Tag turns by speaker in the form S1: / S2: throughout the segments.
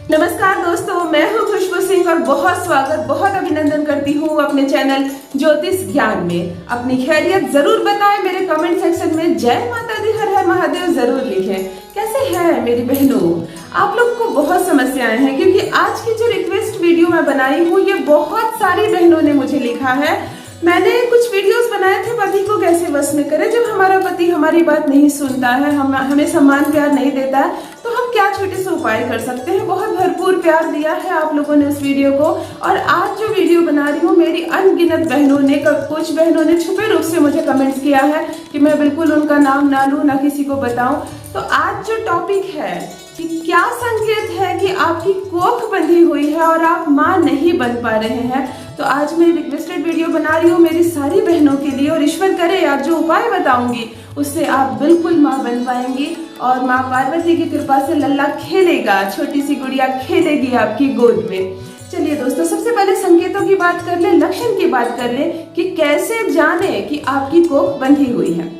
S1: नमस्कार दोस्तों, मैं हूं खुशबू सिंह और बहुत स्वागत, बहुत अभिनंदन करती हूं अपने चैनल ज्योतिष ज्ञान में। अपनी खैरियत जरूर बताएं मेरे कमेंट सेक्शन में। जय माता दी, हर हर महादेव जरूर लिखें। कैसे हैं मेरी बहनों? आप लोग को बहुत समस्याएं हैं क्योंकि आज की जो रिक्वेस्ट वीडियो मैं बनाई हूँ, ये बहुत सारी बहनों ने मुझे लिखा है। मैंने कुछ वीडियोस बनाए थे, पति को कैसे वश में करें जब हमारा पति हमारी बात नहीं सुनता है, हमें सम्मान प्यार नहीं देता है, तो हम क्या छोटे से उपाय कर सकते हैं। बहुत भरपूर प्यार दिया है आप लोगों ने उस वीडियो को। और आज जो वीडियो बना रही हूँ, मेरी अनगिनत बहनों ने, कुछ बहनों ने छुपे रूप से मुझे कमेंट्स किया है कि मैं बिल्कुल उनका नाम ना लूं, ना किसी को बताऊं। तो आज जो टॉपिक है कि क्या संकेत है कि आपकी कोख बंधी हुई है और आप माँ नहीं बन पा रहे हैं, तो आज मैं रिक्वेस्टेड वीडियो बना रही हूँ मेरी सारी बहनों के लिए। और ईश्वर करे आज जो उपाय बताऊंगी उससे आप बिल्कुल माँ बन पाएंगी और माँ पार्वती की कृपा से लल्ला खेलेगा, छोटी सी गुड़िया खेलेगी आपकी गोद में। चलिए दोस्तों, सबसे पहले संकेतों की बात कर ले, लक्षण की बात कर ले कि कैसे जाने कि आपकी कोख बंधी हुई है।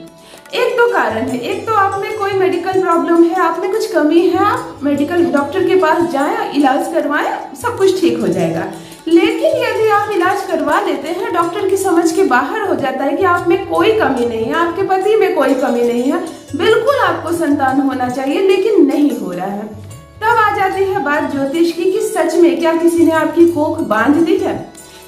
S1: एक तो कारण है, एक तो आप में कोई मेडिकल प्रॉब्लम है, आप में कुछ कमी है, आप मेडिकल डॉक्टर के पास जाएं, इलाज करवाएं, सब कुछ ठीक हो जाएगा। लेकिन यदि आप इलाज करवा लेते हैं, डॉक्टर की समझ के बाहर हो जाता है कि आप में कोई कमी नहीं है, आपके पति में कोई कमी नहीं है, बिल्कुल आपको संतान होना चाहिए लेकिन नहीं हो रहा है, तब आ जाती है बात ज्योतिष की कि सच में क्या किसी ने आपकी कोख बांध दी है।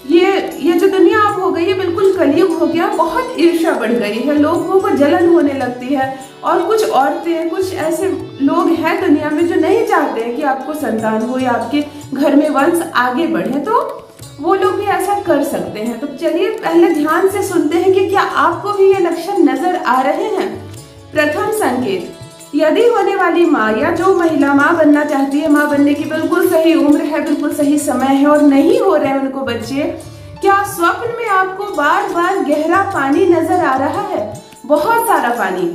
S1: ये जो दुनिया अब हो गई है, बिल्कुल कलयुग हो गया, बहुत ईर्ष्या बढ़ गई है, लोगों को जलन होने लगती है। और कुछ औरतें, कुछ ऐसे लोग हैं दुनिया में जो नहीं चाहते हैं कि आपको संतान हो या आपके घर में वंश आगे बढ़े, तो वो लोग भी ऐसा कर सकते हैं। तो चलिए पहले ध्यान से सुनते हैं कि क्या आपको भी ये लक्षण नजर आ रहे हैं। प्रथम संकेत, यदि होने वाली माँ या जो महिला माँ बनना चाहती है, माँ बनने की बिल्कुल सही उम्र है, बिल्कुल सही समय है और नहीं हो रहे हैं उनको बच्चे, क्या स्वप्न में आपको बार बार गहरा पानी नजर आ रहा है, बहुत सारा पानी।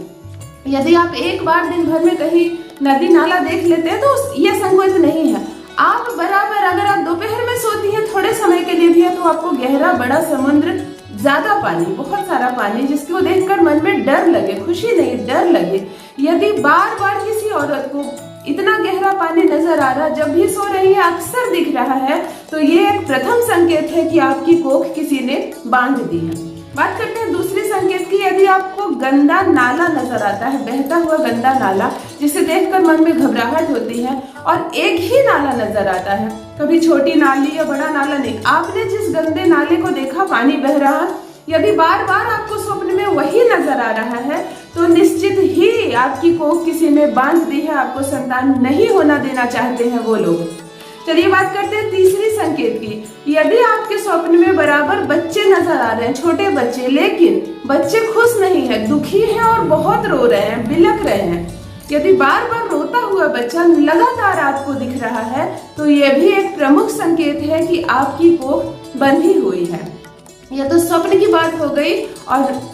S1: यदि आप एक बार दिन भर में कहीं नदी नाला देख लेते हैं तो ये संकेत नहीं है। आप बराबर, अगर आप दोपहर में सोती हैं थोड़े समय के लिए भी है, तो आपको गहरा बड़ा समुद्र, ज्यादा पानी, बहुत सारा पानी, जिसको देखकर मन में डर लगे, खुशी नहीं डर लगे, यदि बार बार किसी औरत को इतना गहरा पानी नजर आ रहा, जब भी सो रही है अक्सर दिख रहा है, तो ये एक प्रथम संकेत है कि आपकी कोख किसी ने बांध दी है। बात करते हैं दूसरे संकेत की। यदि आपको गंदा नाला नजर आता है, बहता हुआ गंदा नाला, जिसे देखकर मन में घबराहट होती है, और एक ही नाला नजर आता है, कभी छोटी नाली या बड़ा नाला नहीं, आपने जिस गंदे नाले को देखा पानी बह रहा, यदि बार बार आपको स्वप्न में वही नजर आ रहा है, तो निश्चित ही आपकी कोख किसी ने बांध दी है, आपको संतान नहीं होना देना चाहते हैं वो लोग। चलिए बात करते हैं तीसरी संकेत की। यदि आपके स्वप्न में बराबर बच्चे नजर आ रहे हैं, छोटे बच्चे, लेकिन बच्चे खुश नहीं है, दुखी हैं और बहुत रो रहे हैं, बिलख रहे हैं, यदि बार बार रोता हुआ बच्चा लगातार आपको दिख रहा है, तो यह भी एक प्रमुख संकेत है कि आपकी कोख बंधी हुई है। यह तो स्वप्न की बात हो गई। और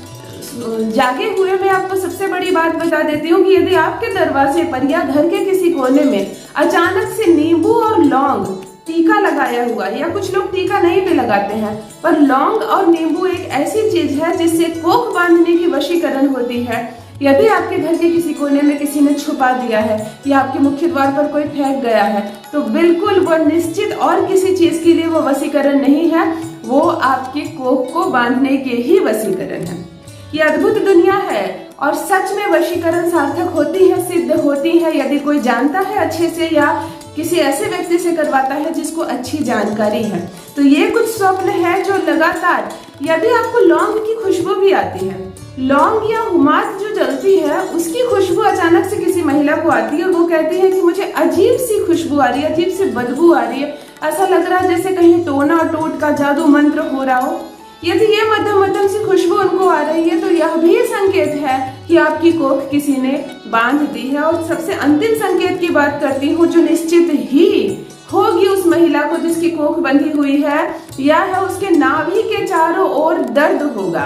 S1: जागे हुए में आपको सबसे बड़ी बात बता देती हूँ कि यदि आपके दरवाजे पर या घर के किसी कोने में अचानक से नींबू और लौंग टीका लगाया हुआ, या कुछ लोग टीका नहीं भी लगाते हैं, पर लौंग और नींबू एक ऐसी चीज है जिससे कोख बांधने की वशीकरण होती है। यदि आपके घर के किसी कोने में किसी ने छुपा दिया है या आपके मुख्य द्वार पर कोई फेंक गया है, तो बिल्कुल वो निश्चित और किसी चीज के लिए वो वशीकरण नहीं है, वो आपके कोख को बांधने के ही वशीकरण है। ये अद्भुत दुनिया है और सच में वशीकरण सार्थक होती है, सिद्ध होती है, यदि कोई जानता है अच्छे से या किसी ऐसे व्यक्ति से करवाता है जिसको अच्छी जानकारी है। तो ये कुछ स्वप्न है जो लगातार, यदि आपको लौंग की खुशबू भी आती है, लौंग या हुमाद जो जलती है उसकी खुशबू अचानक से किसी महिला को आती है, वो कहती है कि मुझे अजीब सी खुशबू आ रही है, अजीब सी बदबू आ रही है, ऐसा लग रहा है जैसे कहीं टोना टोट का जादू मंत्र हो रहा हो, यदि ये मध्यम मध्यम सी खुशबू उनको आ रही है, तो यह भी संकेत है कि आपकी कोख किसी ने बांध दी है। और सबसे अंतिम संकेत की बात करती हूँ जो निश्चित ही होगी उस महिला को जिसकी कोख बंधी हुई है, यह है उसके नाभि के चारों ओर दर्द होगा।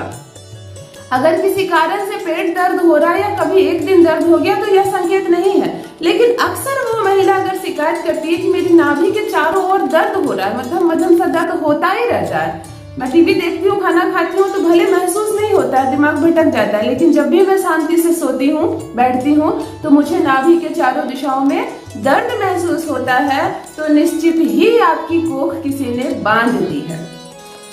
S1: अगर किसी कारण से पेट दर्द हो रहा है या कभी एक दिन दर्द हो गया, तो यह संकेत नहीं है, लेकिन अक्सर वो महिला अगर शिकायत करती है कि मेरी नाभि के चारों ओर दर्द हो रहा है, मध्यम मध्यम सा दर्द होता ही रहता है, मैं टीवी देखती हूँ, खाना खाती हूँ, तो भले महसूस नहीं होता है, दिमाग भटक जाता है, लेकिन जब भी मैं शांति से सोती हूँ, बैठती हूँ, तो मुझे नाभि के चारों दिशाओं में दर्द महसूस होता है तो निश्चित ही आपकी कोख किसी ने बांध दी है।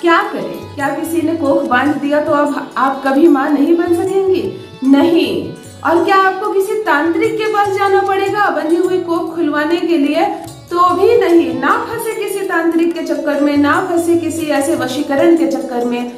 S1: क्या करें? क्या किसी ने कोख बांध दिया तो अब आप कभी माँ नहीं बन सकेंगी? नहीं। और क्या आपको किसी तांत्रिक के पास जाना पड़ेगा बंधी हुई कोख खुलवाने के लिए? तो भी नहीं। ना फंसे किसी तांत्रिक के चक्कर में, ना फंसे किसी ऐसे वशीकरण के चक्कर में।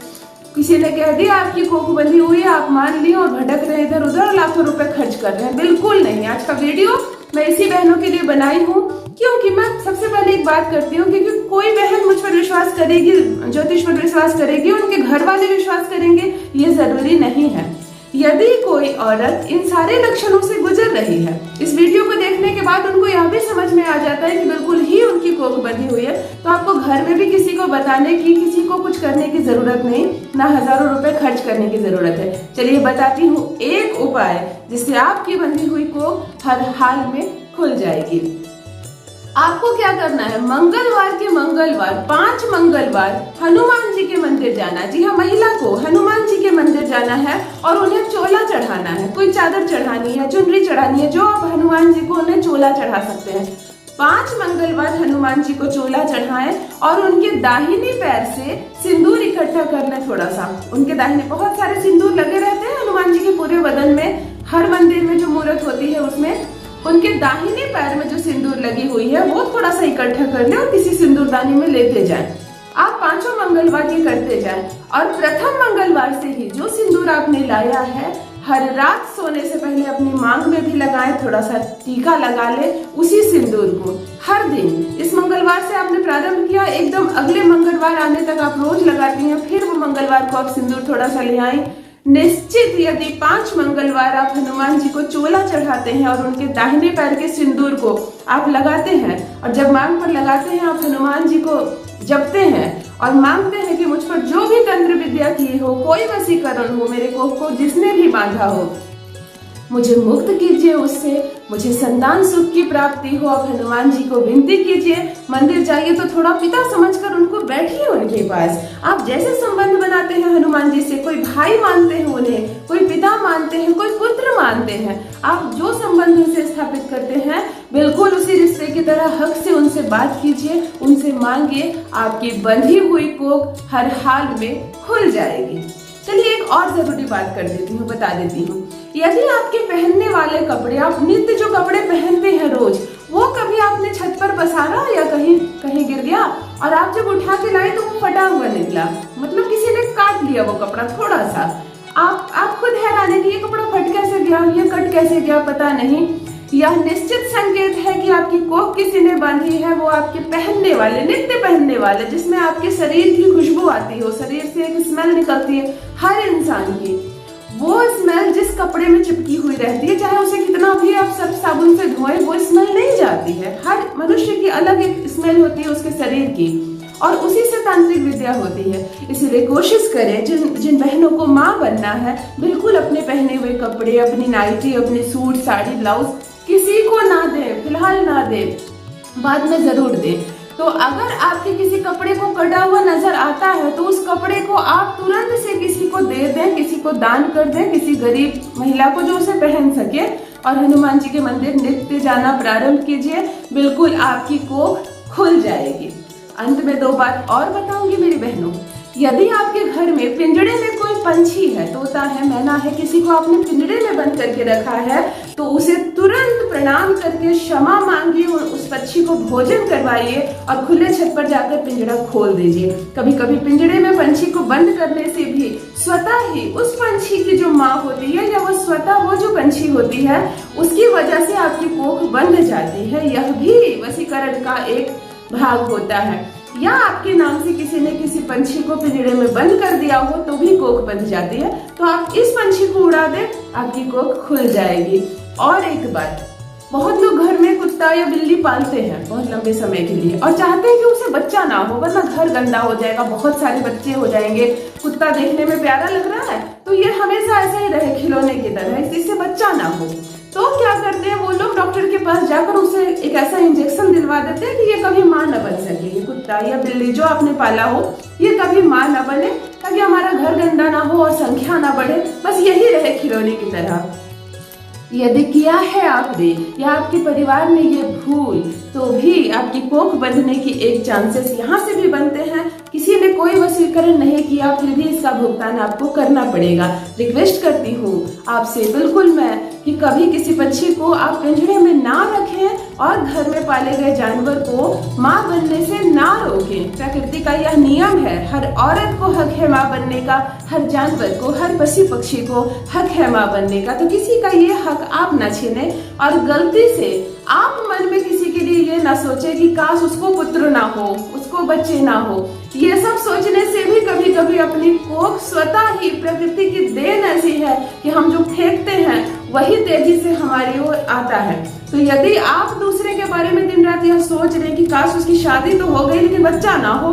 S1: किसी ने कह दिया आपकी कोख बंधी हुई है, आप मान लिए और भटक रहे इधर उधर, लाखों रुपए खर्च कर रहे हैं। बिल्कुल नहीं। आज का वीडियो मैं इसी बहनों के लिए बनाई हूँ, क्योंकि मैं सबसे पहले एक बात करती हूँ, क्योंकि कोई बहन मुझ पर विश्वास करेगी, ज्योतिष पर विश्वास करेगी, उनके घर वाले विश्वास करेंगे, ये जरूरी नहीं है। यदि कोई औरत इन सारे लक्षणों से गुजर रही है, इस वीडियो को देखने के बाद उनको यह भी समझ में आ जाता है कि बिल्कुल ही उनकी कोख बंधी हुई है, तो आपको घर में भी किसी को बताने की, किसी को कुछ करने की जरूरत नहीं, ना हजारों रुपए खर्च करने की जरूरत है। चलिए बताती हूँ एक उपाय जिससे आपकी बंधी हुई कोख हर हाल में खुल जाएगी। आपको क्या करना है? मंगलवार के मंगलवार 5 मंगलवार हनुमान जी के मंदिर जाना। जी हाँ, महिला को हनुमान जी के मंदिर जाना है और उन्हें चोला चढ़ाना है। कोई चादर चढ़ानी है, चुनरी चढ़ानी है, जो आप हनुमान जी को उन्हें चोला चढ़ा सकते हैं। 5 मंगलवार हनुमान जी को चोला चढ़ाएं और उनके दाहिने पैर से सिंदूर इकट्ठा कर लें थोड़ा सा। उनके दाहिने बहुत सारे सिंदूर लगे रहते हैं हनुमान जी के पूरे बदन में, हर मंदिर में जो मूर्त होती है उसमें उनके दाहिने पैर में जो सिंदूर लगी हुई है वो थोड़ा सा इकट्ठा कर ले और किसी सिंदूरदानी में लेते जाएं। आप 5 मंगलवार ये करते जाएं और प्रथम मंगलवार से ही जो सिंदूर आपने लाया है हर रात सोने से पहले अपनी मांग में भी लगाएं, थोड़ा सा टीका लगा ले उसी सिंदूर को हर दिन। इस मंगलवार से आपने प्रारंभ किया, एकदम अगले मंगलवार आने तक आप रोज लगाती हैं, फिर वो मंगलवार को आप सिंदूर थोड़ा सा ले आए। निश्चित यदि 5 मंगलवार आप हनुमान जी को चोला चढ़ाते हैं और उनके दाहिने पैर के सिंदूर को आप लगाते हैं और जब मांग पर लगाते हैं आप हनुमान जी को जपते हैं और मांगते हैं कि मुझ पर जो भी तंत्र विद्या की हो, कोई वशीकरण हो, मेरे कोख को जिसने भी बांधा हो, मुझे मुक्त कीजिए उससे, मुझे संतान सुख की प्राप्ति हो। आप हनुमान जी को विनती कीजिए। मंदिर जाइए तो थोड़ा पिता समझकर उनको बैठिए उनके पास। आप जैसे संबंध बनाते हैं हनुमान जी से, कोई भाई मानते हैं उन्हें, कोई पिता मानते हैं, कोई पुत्र मानते हैं, आप जो संबंध उनसे स्थापित करते हैं बिल्कुल उसी रिश्ते की तरह हक से उनसे बात कीजिए, उनसे मांगिए। आपकी बंधी हुई कोख हर हाल में खुल जाएगी। चलिए एक और जरूरी बात कर देती हूँ, बता देती हूँ। यदि आपके पहनने वाले कपड़े, आप नित्य जो कपड़े पहनते हैं रोज, वो कभी आपने छत पर पसारा या कहीं कहीं गिर गया और आप जब उठा के लाए तो वो फटा हुआ निकला, मतलब किसी ने काट लिया वो कपड़ा थोड़ा सा, आप खुद हैरान है कि ये कपड़ा फट कैसे गया, ये कट कैसे गया, पता नहीं। यह निश्चित संकेत है कि आपकी कोख किसी ने बांधी है। वो आपके पहनने वाले, नित्य पहनने वाले, जिसमें आपके शरीर की खुशबू आती हो, शरीर से एक स्मेल निकलती है हर इंसान की, वो स्मेल जिस कपड़े में चिपकी हुई रहती है, चाहे उसे कितना भी आप सब साबुन से धोएं, वो स्मेल नहीं जाती है। हर मनुष्य की अलग एक स्मेल होती है उसके शरीर की, और उसी से तांत्रिक विद्या होती है। इसीलिए कोशिश करें, जिन बहनों को माँ बनना है, बिल्कुल अपने पहने हुए कपड़े, अपनी नाइटी, अपने सूट, साड़ी, ब्लाउज किसी को ना दे, फिलहाल ना दे, बाद में जरूर दे। तो अगर आपके किसी कपड़े को कटा हुआ नजर आता है तो उस कपड़े को आप तुरंत से किसी को दे दें, किसी को दान कर दें, किसी गरीब महिला को जो उसे पहन सके, और हनुमान जी के मंदिर नित्य जाना प्रारंभ कीजिए। बिल्कुल आपकी कोख खुल जाएगी। अंत में 2 बात और बताऊंगी मेरी बहनों। यदि आपके घर में पिंजड़े में कोई पंछी है, तोता है, मैना है, किसी को आपने पिंजड़े में बंद करके रखा है, तो उसे तुरंत प्रणाम करके क्षमा मांगिए, उस पक्षी को भोजन करवाइए और खुले छत पर जाकर पिंजड़ा खोल दीजिए। कभी कभी पिंजड़े में पंछी को बंद करने से भी स्वतः ही उस पंछी की जो माँ होती है या वो स्वतः वो जो पंछी होती है उसकी वजह से आपकी कोख बंध जाती है। यह भी वशीकरण का एक भाग होता है। या आपके नाम से किसी ने किसी पंछी को पिंजड़े में बंद कर दिया हो तो भी कोख बंध जाती है। तो आप इस पंछी को उड़ा दें, आपकी कोख खुल जाएगी। और एक बात, बहुत लोग घर में कुत्ता या बिल्ली पालते हैं बहुत लंबे समय के लिए और चाहते हैं कि उसे बच्चा ना हो, वरना घर गंदा हो जाएगा, बहुत सारे बच्चे हो जाएंगे। कुत्ता देखने में प्यारा लग रहा है तो ये हमेशा ऐसा ही रहे, खिलौने की तरह, इससे बच्चा ना हो। तो क्या करते हैं वो लोग, डॉक्टर के पास जाकर उसे एक ऐसा इंजेक्शन दिलवा देते हैं कि ये कभी माँ न बन सके। ये कुत्ता या बिल्ली जो आपने पाला हो ये कभी माँ न बने, ताकि हमारा घर गंदा ना हो और संख्या ना बढ़े, बस यही रहे खिलौने की तरह। यदि किया है आपने या आपके परिवार ने ये भूल, तो भी आपकी कोख बंधने की एक चांसेस यहाँ से भी बनते हैं। किसी ने कोई वशीकरण नहीं किया, फिर भी इसका भुगतान आपको करना पड़ेगा। रिक्वेस्ट करती हूँ आपसे बिल्कुल मैं कि कभी किसी पक्षी को आप पिंजरे में ना रखें और घर में पाले गए जानवर को माँ बनने से ना रोकें। प्रकृति का यह नियम है, हर औरत को हक है माँ बनने का, हर जानवर को, हर पशु पक्षी को हक है माँ बनने का। तो किसी का ये हक आप ना छीने और गलती से आप मन में किसी के लिए ये ना सोचे कि काश उसको पुत्र ना हो, उसको बच्चे ना हो। ये सब सोचने से भी कभी कभी अपनी कोख स्वतः ही, प्रकृति की देन ऐसी है कि हम जो फेंकते हैं वही तेजी से हमारी ओर आता है। तो यदि आप दूसरे के बारे में दिन रात यह सोच रहे हैं कि काश उसकी शादी तो हो गई लेकिन बच्चा ना हो,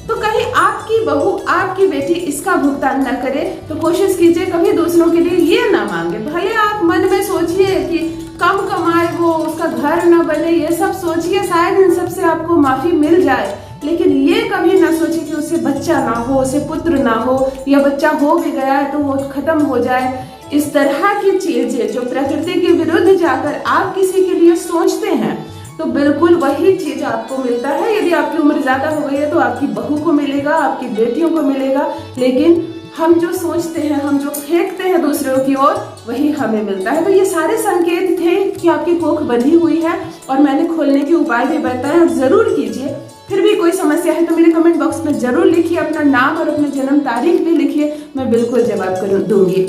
S1: तो कहीं आपकी बहू, आपकी बेटी इसका भुगतान न करे। तो कोशिश कीजिए कभी दूसरों के लिए ये ना मांगे। भले आप मन में सोचिए कि कम कमाए वो, उसका घर न बने, ये सब सोचिए, शायद इन सब से आपको माफी मिल जाए, लेकिन ये कभी ना सोचे कि उसे बच्चा ना हो, उसे पुत्र ना हो, या बच्चा हो भी गया है तो वो खत्म हो जाए। इस तरह की चीजें जो प्रकृति के विरुद्ध जाकर आप किसी के लिए सोचते हैं, तो बिल्कुल वही चीज आपको मिलता है। यदि आपकी उम्र ज्यादा हो गई है तो आपकी बहू को मिलेगा, आपकी बेटियों को मिलेगा, लेकिन हम जो सोचते हैं, हम जो फेंकते हैं दूसरों की ओर, वही हमें मिलता है। तो ये सारे संकेत थे कि आपकी कोख बंधी हुई है और मैंने खोलने के उपाय भी बताए, आप जरूर कीजिए। फिर भी कोई समस्या है तो मेरे कमेंट बॉक्स में जरूर लिखिए, अपना नाम और अपना जन्म तारीख भी लिखिए, मैं बिल्कुल जवाब दूंगी।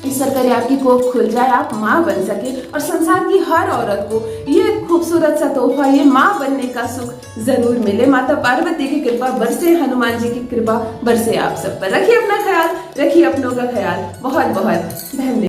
S1: ईश्वर करे आपकी कोख खुल जाए, आप माँ बन सके और संसार की हर औरत को ये खूबसूरत सा तोहफा, ये माँ बनने का सुख जरूर मिले। माता पार्वती की कृपा बरसे, हनुमान जी की कृपा बरसे आप सब पर। रखिए अपना ख्याल, रखिए अपनों का ख्याल। बहुत बहुत धन्यवाद।